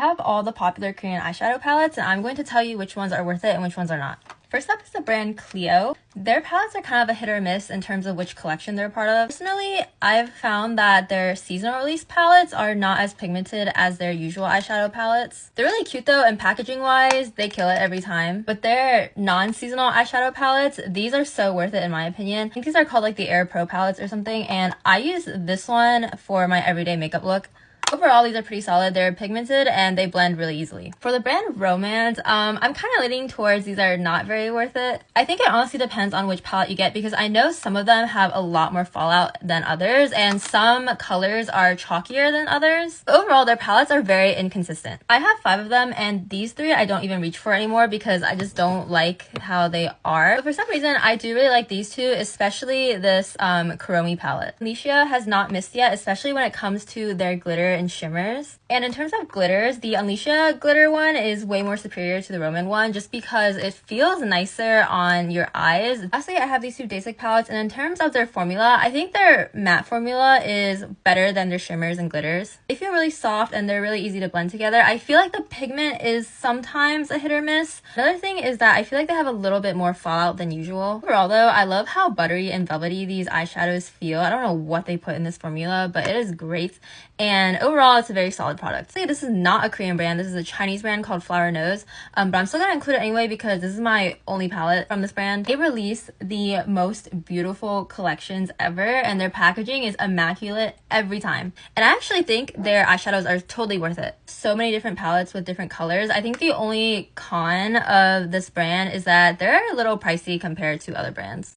I have all the popular Korean eyeshadow palettes, and I'm going to tell you which ones are worth it and which ones are not. First up is the brand Clio. Their palettes are kind of a hit or miss in terms of which collection they're part of. Personally, I've found that their seasonal release palettes are not as pigmented as their usual eyeshadow palettes. They're really cute though, and packaging wise, they kill it every time. But their non-seasonal eyeshadow palettes, these are so worth it in my opinion. I think these are called like the Air Pro palettes or something, and I use this one for my everyday makeup look. Overall, these are pretty solid. They're pigmented and they blend really easily. For the brand Rom&nd, I'm kind of leaning towards these are not very worth it. I think it honestly depends on which palette you get, because I know some of them have a lot more fallout than others, and some colors are chalkier than others. But overall, their palettes are very inconsistent. I have 5 of them, and these 3 I don't even reach for anymore because I just don't like how they are. But for some reason, I do really like these 2, especially this Chromey palette. Unleashia has not missed yet, especially when it comes to their glitter and shimmers. And in terms of glitters, the Unleashia glitter one is way more superior to the Rom&nd one just because it feels nicer on your eyes. Lastly, I have these 2 Dasique palettes, and in terms of their formula, I think their matte formula is better than their shimmers and glitters. They feel really soft and they're really easy to blend together. I feel like the pigment is sometimes a hit or miss. Another thing is that I feel like they have a little bit more fallout than usual. Overall though, I love how buttery and velvety these eyeshadows feel. I don't know what they put in this formula, but it is great. And overall, it's a very solid product. So yeah, this is not a Korean brand. This is a Chinese brand called Flower Nose. But I'm still gonna include it anyway because this is my only palette from this brand. They release the most beautiful collections ever, and their packaging is immaculate every time. And I actually think their eyeshadows are totally worth it. So many different palettes with different colors. I think the only con of this brand is that they're a little pricey compared to other brands.